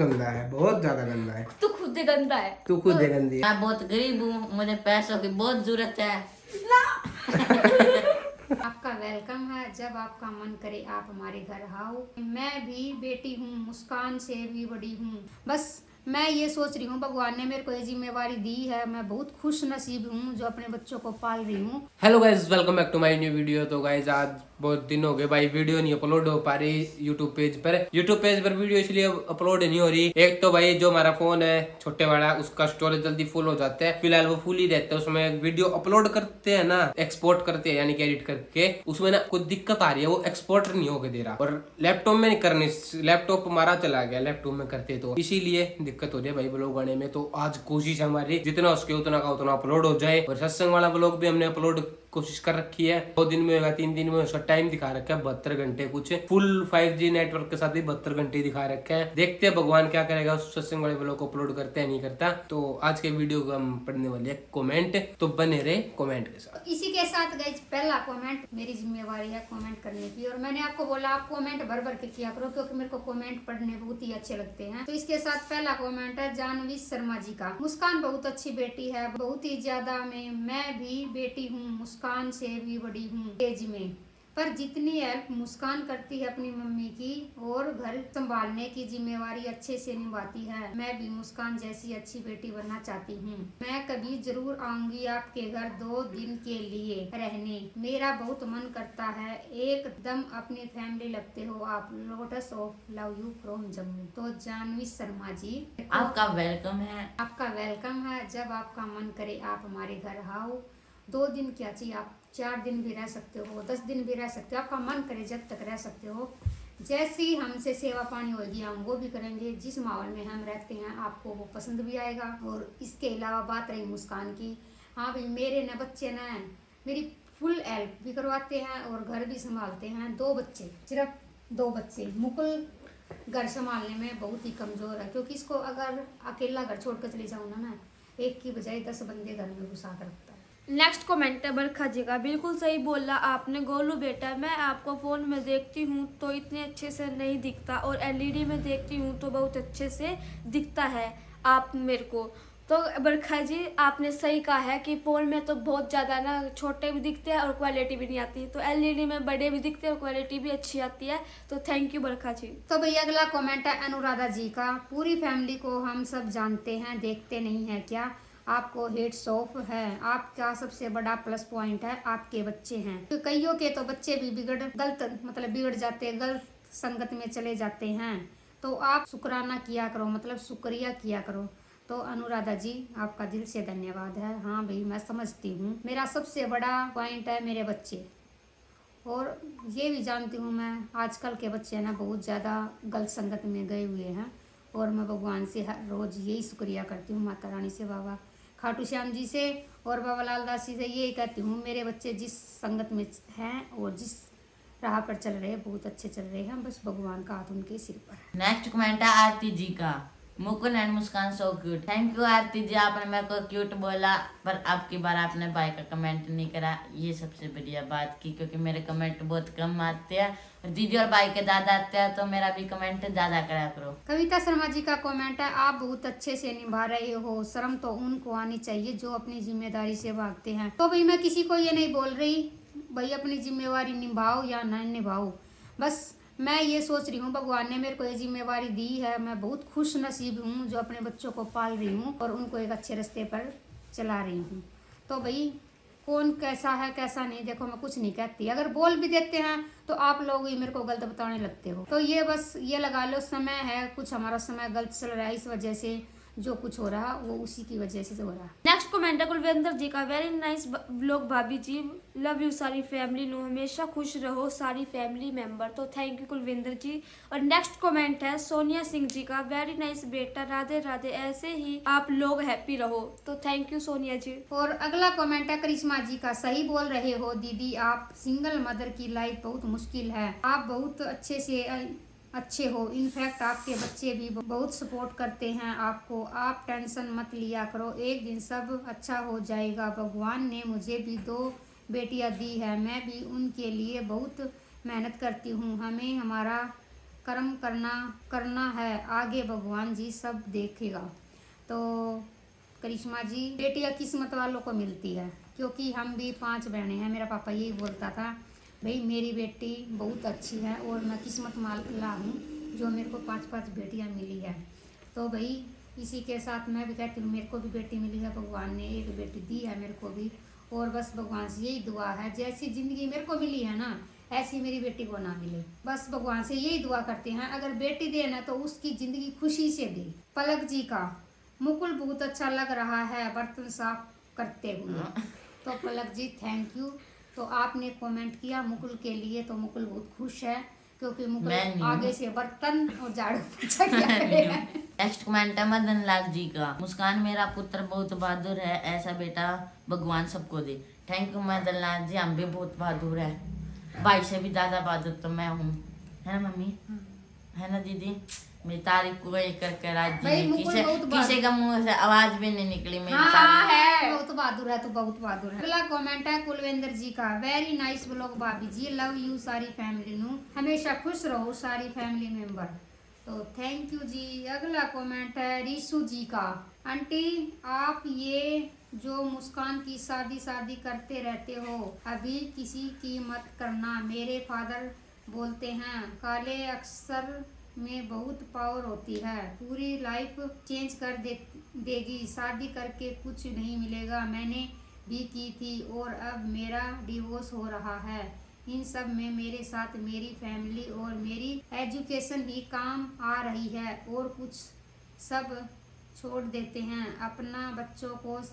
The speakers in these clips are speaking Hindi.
गंदा है, बहुत ज्यादा गंदा है। तू खुद ही गंदा है। तू खुद है गंदी है। मैं बहुत गरीब हूँ, मुझे पैसों की बहुत जरूरत है। आपका वेलकम है। जब आपका मन करे आप हमारे घर आओ। मैं भी बेटी हूँ, मुस्कान से भी बड़ी हूँ। बस मैं ये सोच रही हूँ, भगवान ने मेरे को ये जिम्मेवारी दी है। मैं बहुत खुश नसीब हूँ जो अपने बच्चों को पाल रही हूँ। Hello guys, welcome back to my new video. तो गाइज आज बहुत दिन हो गए भाई, वीडियो नहीं अपलोड हो पा रही यूट्यूब पेज पर वीडियो इसलिए अपलोड नहीं हो रही। एक तो भाई जो हमारा फोन है छोटे वाला, उसका स्टोरेज जल्दी फुल हो जाता है। फिलहाल वो फुल ही रहता है, उसमें वीडियो अपलोड करते हैं ना, एक्सपोर्ट करते हैं यानी कि एडिट करके, उसमें ना कुछ दिक्कत आ रही है, वो एक्सपोर्ट नहीं होके दे रहा। और लैपटॉप में नहीं करने, लैपटॉप हमारा चला गया, लैपटॉप में करते तो इसीलिए दिक्कत हो रही है भाई ब्लॉग आने में। तो आज कोशिश है हमारी जितना हो सके उतना का उतना अपलोड हो जाए। और सत्संग वाला ब्लॉग भी हमने अपलोड कोशिश कर रखी है। 2 दिन में होगा, 3 दिन में उसका टाइम दिखा रखा है 72 घंटे, कुछ फुल 5G नेटवर्क के साथ भी 72 घंटे दिखा रखा है। देखते हैं भगवान क्या करेगा, उस सत्संग वाले ब्लॉग को अपलोड करते हैं नहीं करता। तो आज के वीडियो को हम पढ़ने वाले हैं कमेंट, तो बने रहे कमेंट के साथ। इसी के साथ गाइस पहला कमेंट, मेरी जिम्मेवारी है कमेंट करने की। और मैंने आपको बोला आप कमेंट भर भर के किया करो, क्योंकि मेरे को कमेंट पढ़ने बहुत ही अच्छे लगते हैं। तो इसके साथ पहला कमेंट है जानवी शर्मा जी का। मुस्कान बहुत अच्छी बेटी है, बहुत ही ज्यादा में। मैं भी बेटी हूँ, मुस्कान से भी बड़ी हूँ एज में, पर जितनी हेल्प मुस्कान करती है अपनी मम्मी की और घर संभालने की जिम्मेवारी अच्छे से निभाती है। मैं भी मुस्कान जैसी अच्छी बेटी बनना चाहती हूँ। मैं कभी जरूर आऊंगी आपके घर 2 दिन के लिए रहने। मेरा बहुत मन करता है। एकदम अपनी फैमिली लगते हो आप। Lotus of love you from Jammu. तो जानवी शर्मा जी आपका वेलकम है। आपका वेलकम है। जब आपका मन करे आप हमारे घर आओ। 2 दिन क्या चाहिए, आप 4 दिन भी रह सकते हो, 10 दिन भी रह सकते हो, आपका मन करे जब तक रह सकते हो। जैसी हमसे सेवा पानी होगी हम वो भी करेंगे। जिस माहौल में हम रहते हैं आपको वो पसंद भी आएगा। और इसके अलावा बात रही मुस्कान की, हाँ भाई मेरे न बच्चे न मेरी फुल हेल्प भी करवाते हैं और घर भी संभालते हैं। 2 बच्चे, सिर्फ 2 बच्चे। मुकुल घर संभालने में बहुत ही कमज़ोर है, क्योंकि इसको अगर अकेला घर छोड़ कर चले जाऊँ ना, एक की बजाय 10 बंदे घर में घुसा कर रखता है। नेक्स्ट कमेंट है बरखा जी का। बिल्कुल सही बोला आपने गोलू बेटा। मैं आपको फोन में देखती हूँ तो इतने अच्छे से नहीं दिखता, और एलईडी में देखती हूँ तो बहुत अच्छे से दिखता है आप मेरे को। तो बरखा जी आपने सही कहा है कि फ़ोन में तो बहुत ज़्यादा ना छोटे भी दिखते हैं और क्वालिटी भी नहीं आती, तो एलईडी में बड़े भी दिखते हैं और क्वालिटी भी अच्छी आती है। तो थैंक यू बरखा जी। तो भैया अगला कमेंट है अनुराधा जी का। पूरी फैमिली को हम सब जानते हैं, देखते नहीं है क्या? आपको हेड्स ऑफ है। आपका सबसे बड़ा प्लस पॉइंट है आपके बच्चे हैं। तो कईयों के तो बच्चे भी बिगड़ जाते, गलत संगत में चले जाते हैं। तो आप शुक्राना किया करो, मतलब शुक्रिया किया करो। तो अनुराधा जी आपका दिल से धन्यवाद है। हाँ भाई मैं समझती हूँ, मेरा सबसे बड़ा पॉइंट है मेरे बच्चे। और ये भी जानती हूँ मैं आजकल के बच्चे ना बहुत ज़्यादा गलत संगत में गए हुए हैं। और मैं भगवान से हर रोज़ यही शुक्रिया करती हूँ, माता रानी से, बाबा खाटू श्याम जी से और बाबा लाल दास जी से यही कहती हूँ, मेरे बच्चे जिस संगत में हैं और जिस राह पर चल रहे हैं बहुत अच्छे चल रहे हैं। बस भगवान का हाथ उनके सिर पर। नेक्स्ट कमेंट है आरती जी का। Mukul and Muskan so cute. Thank you Aarti ji, आपने मेरे को क्यूट बोला, पर अब की बार आपने भाई का कमेंट नहीं करा, ये सबसे बढ़िया बात की, क्योंकि मेरे कमेंट बहुत कम आते हैं और दीदी और भाई के दादा आते हैं, तो मेरा भी कमेंट ज्यादा करा करो। कविता शर्मा जी का कमेंट है, आप बहुत अच्छे से निभा रहे हो। शर्म तो उनको आनी चाहिए जो अपनी जिम्मेदारी से भागते हैं। तो भाई मैं किसी को ये नहीं बोल रही भाई अपनी जिम्मेवारी निभाओ या न निभाओ, बस मैं ये सोच रही हूँ भगवान ने मेरे को ये जिम्मेवारी दी है। मैं बहुत खुश नसीब हूँ जो अपने बच्चों को पाल रही हूँ और उनको एक अच्छे रास्ते पर चला रही हूँ। तो भाई कौन कैसा है कैसा नहीं, देखो मैं कुछ नहीं कहती। अगर बोल भी देते हैं तो आप लोग ही मेरे को गलत बताने लगते हो। तो ये बस ये लगा लो समय है, कुछ हमारा समय गलत चल रहा है, इस वजह से जो कुछ हो रहा वो उसी की वजह से हो रहा। नेक्स्ट कमेंट है कुलविंदर जी का। वेरी नाइस व्लॉग भाभी जी, लव यू सारी फैमिली नो, हमेशा खुश रहो सारी फैमिली मेंबर। तो थैंक यू कुलविंदर जी। और नेक्स्ट कमेंट है सोनिया सिंह जी का। वेरी नाइस बेटा, राधे राधे, ऐसे ही आप लोग हैप्पी रहो। तो थैंक यू सोनिया जी। और अगला कमेंट है करिश्मा जी का। सही बोल रहे हो दीदी, आप सिंगल मदर की लाइफ बहुत मुश्किल है। आप बहुत अच्छे हो। इनफैक्ट आपके बच्चे भी बहुत सपोर्ट करते हैं आपको। आप टेंशन मत लिया करो, एक दिन सब अच्छा हो जाएगा। भगवान ने मुझे भी 2 बेटियां दी है, मैं भी उनके लिए बहुत मेहनत करती हूँ। हमें हमारा कर्म करना है, आगे भगवान जी सब देखेगा। तो करिश्मा जी, बेटियां किस्मत वालों को मिलती है, क्योंकि हम भी 5 बहनें हैं। मेरा पापा यही बोलता था, भाई मेरी बेटी बहुत अच्छी है और मैं किस्मत वाला हूँ जो मेरे को 5 बेटियां मिली है। तो भाई इसी के साथ मैं भी कहती हूँ, मेरे को भी बेटी मिली है, भगवान ने एक बेटी दी है मेरे को भी। और बस भगवान से यही दुआ है, जैसी ज़िंदगी मेरे को मिली है ना, ऐसी मेरी बेटी को ना मिले। बस भगवान से यही दुआ करते हैं, अगर बेटी दे ना तो उसकी ज़िंदगी खुशी से दे। पलक जी का, मुकुल बहुत अच्छा लग रहा है बर्तन साफ करते हुए। तो पलक जी थैंक यू। तो आपने कमेंट किया मुकुल के लिए, तो मुकुल बहुत खुश है, क्योंकि मुकुल आगे से बर्तन और झाड़ू पोछा किया करेगा। नेक्स्ट कमेंट है मदन लाल जी का, मुस्कान मेरा पुत्र बहुत बहादुर है, ऐसा बेटा भगवान सबको दे। थैंक यू मदन लाल जी, हम भी बहुत बहादुर है, भाई से भी ज्यादा बहादुर तो मैं हूँ, है ना मम्मी? है ना दीदी? मेरी तारीफ को ये कर कर आज किसी का मुंह से आवाज भी नहीं निकली मेरी तारीफ। है बहुत बहादुर है, तो बहुत बहादुर है। अगला कमेंट है कुलविंदर जी का, वेरी नाइस ब्लॉग भाभी जी, लव यू सारी फैमिली नू, हमेशा खुश रहो सारी फैमिली मेंबर। तो थैंक यू जी। अगला कमेंट है रीशु जी का, आंटी आप ये जो मुस्कान की शादी करते रहते हो, अभी किसी की मत करना। मेरे फादर बोलते हैं काले अक्षर में बहुत पावर होती है, पूरी लाइफ चेंज कर देगी, शादी करके कुछ नहीं मिलेगा। मैंने भी की थी और अब मेरा डिवोर्स हो रहा है। इन सब में मेरे साथ मेरी फैमिली और मेरी एजुकेशन ही काम आ रही है, और कुछ सब छोड़ देते हैं। अपना बच्चों को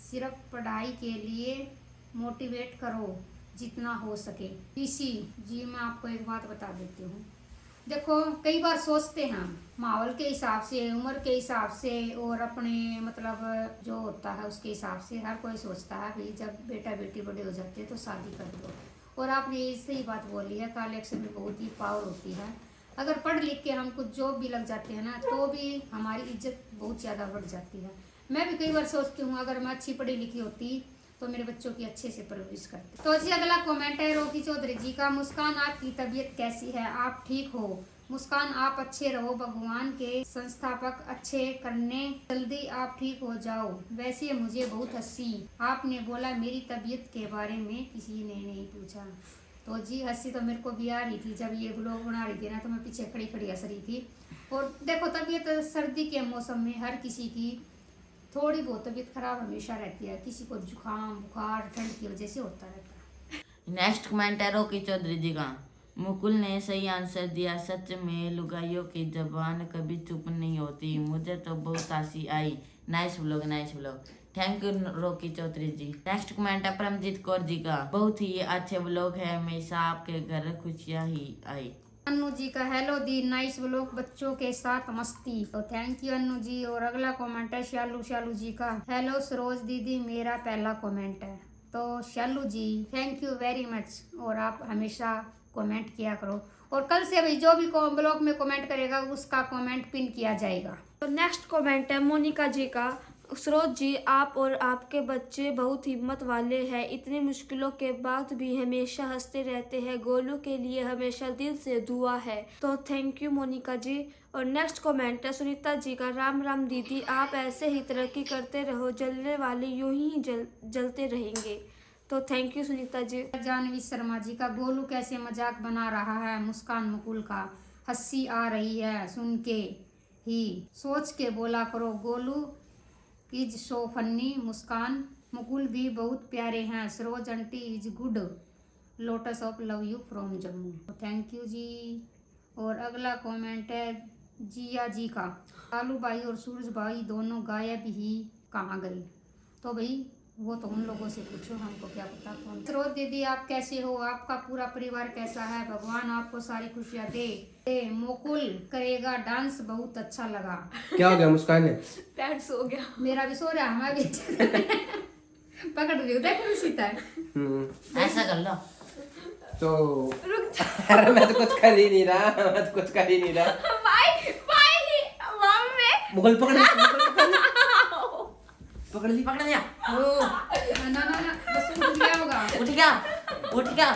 सिर्फ पढ़ाई के लिए मोटिवेट करो जितना हो सके। ऋषि जी, मैं आपको एक बात बता देती हूँ, देखो कई बार सोचते हैं माहौल के हिसाब से, उम्र के हिसाब से, और अपने मतलब जो होता है उसके हिसाब से हर कोई सोचता है भाई जब बेटा बेटी बड़े हो जाते हैं तो शादी कर दो। और आपने ये सही बात बोली है, काले अक्षर में बहुत ही पावर होती है। अगर पढ़ लिख के हम कुछ जॉब भी लग जाते हैं ना, तो भी हमारी इज्जत बहुत ज़्यादा बढ़ जाती है। मैं भी कई बार सोचती हूँ अगर मैं अच्छी पढ़ी लिखी होती तो मेरे बच्चों की अच्छे से परवरिश करते। तो जी अगला कमेंट है रोकी चौधरी जी का, मुस्कान आपकी तबीयत कैसी है, आप ठीक हो? मुस्कान आप अच्छे रहो, भगवान के संस्थापक अच्छे करने, जल्दी आप ठीक हो जाओ। वैसे मुझे बहुत हंसी आपने बोला मेरी तबीयत के बारे में किसी ने नहीं पूछा। तो जी हंसी तो मेरे को भी आ रही थी, जब ये ब्लॉग बना रही थी ना तो मैं पीछे खड़ी खड़ी हंस रही थी। और देखो तबीयत सर्दी के मौसम में हर किसी की थोड़ी बहुत तबीयत खराब हमेशा रहती है, किसी को जुकाम बुखार ठंड की वजह से होता रहता है। नेक्स्ट कमेंट है रोकी चौधरी जी का, मुकुल ने सही आंसर दिया, सच में लुगाइयों की जबान कभी चुप नहीं होती, मुझे तो बहुत हंसी आई। Nice blog, nice blog. Thank you Rocky Chaudhary ji. Next comment है परमजीत कौर जी का, बहुत ही अच्छे ब्लॉग है, हमेशा आपके घर खुशियाँ ही आई। अनु जी का, हेलो दी नाइस ब्लॉग, बच्चों के साथ मस्ती। तो थैंक यू अनु जी। और अगला कमेंट है शालू जी का, हेलो सरोज दीदी, मेरा पहला कमेंट है। तो शालू जी थैंक यू वेरी मच, और आप हमेशा कमेंट किया करो, और कल से भाई जो भी ब्लॉग में कमेंट करेगा उसका कमेंट पिन किया जाएगा। तो नेक्स्ट कमेंट है मोनिका जी का, सरोज जी आप और आपके बच्चे बहुत हिम्मत वाले हैं, इतनी मुश्किलों के बाद भी हमेशा हंसते रहते हैं, गोलू के लिए हमेशा दिल से दुआ है। तो थैंक यू मोनिका जी। और नेक्स्ट कमेंट है सुनीता जी का, राम राम दीदी, आप ऐसे ही तरक्की करते रहो, जलने वाले यूं ही जलते रहेंगे। तो थैंक यू सुनीता जी। जानवी शर्मा जी का, गोलू कैसे मजाक बना रहा है मुस्कान मुकुल का, हंसी आ रही है सुन के ही, सोच के बोला करो, Golu is so funny, Muskan Mukul भी बहुत प्यारे हैं, Saroj aunty is good, lots of love you from Jammu. Thank you ji. और अगला कमेंट है जिया जी का, कालू भाई और सूरज भाई दोनों गायब ही कहाँ गए? तो भाई वो तो उन लोगों से पूछो, हमको क्या पता कौन। सरोज दीदी आप कैसे हो, आपका पूरा परिवार कैसा है, भगवान आपको सारी खुशियाँ दे। मुकुल करेगा डांस, बहुत अच्छा लगा। क्या हो गया मुस्कान ने? पैर सो गया, मेरा भी सो रहा है, हमारा भी पकड़ रही हूँ, देखो सीता है। ऐसा कर लो तो अरे मैं तो कुछ कर ही नहीं रहा, मुगल पकड़ ली। पकड़ लिया, ना बस उठ गया होगा। उठ गया।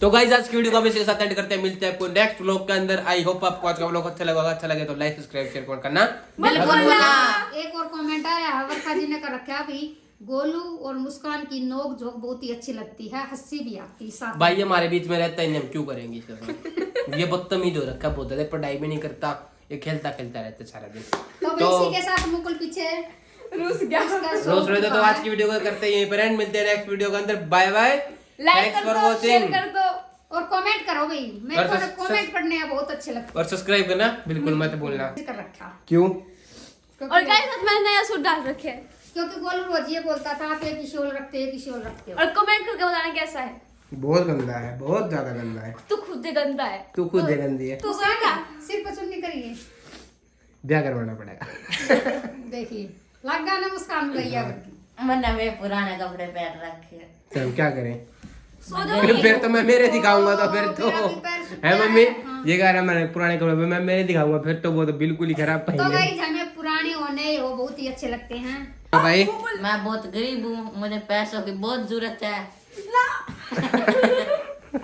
तो गाइस आज की वीडियो को हम इसके साथ एंड करते हैं, मिलते हैं आपको नेक्स्ट व्लॉग के अंदर। आई होप आपको आज का व्लॉग अच्छा लगा, अच्छा लगे तो लाइक सब्सक्राइब शेयर करना बिल्कुल ना। एक और कमेंट आया है वर्षा जी ने कर रखा है अभी, गोलू और मुस्कान की नोक झोंक बहुत ही अच्छी लगती है, हंसी भी आती है साथ। भाई हमारे बीच में रहता है, हम क्यों करेंगे इसके साथ? ये बदतमीज हो रखा बहुत ज्यादा, पढ़ाई भी नहीं करता, ये खेलता रहता सारा दिन। तो इसी के साथ मुकुल पीछे रूस गया। रोज रहे तो आज की वीडियो को करते हैं यहीं पर एंड, मिलते हैं नेक्स्ट वीडियो के अंदर। बाय बाय, लाइक थैंक्स कर फॉर दो, शेयर वॉचिंग कर दो और कमेंट करो भाई, मेरे और को कमेंट पढ़ने हैं बहुत अच्छे लगते और सब्सक्राइब करना बिल्कुल मत भूलना। हैं। कर रखा क्यों? और गाइस आज मैंने नया सूट डाल रखे है क्योंकि गोलू रोज ये बोलता था आप एक ही शोल रखते हो, एक ही शोल रखते हो। और कमेंट करके बताना कैसा है। बहुत गंदा है, बहुत ज्यादा गंदा है। तू खुद ही गंदा है। तू खुद ही गंदी है, तू गंदा। सिर पर चुन्नी करिए, ब्याह करवाना पड़ेगा। देखिए लग गया ना मुस्कान भैया। मैंने वे पुराने कपड़े पहन रखे। तो हम क्या करें? सो जाओ। फिर तो मैं मेरे दिखाऊंगा, तो फिर तो मेरा भी पैर सूख है गया मम्मी, है, हाँ। ये कह रहा मैंने पुराने कपड़े में मैं मेरे दिखाऊंगा, फिर तो वो तो बिल्कुल ही खराब तो पहने। गाइस हमें पुराने और नए हो बहुत ही अच्छे लगते हैं। भाई मैं बहुत गरीब हूँ, मुझे पैसों की बहुत जरूरत है। ना।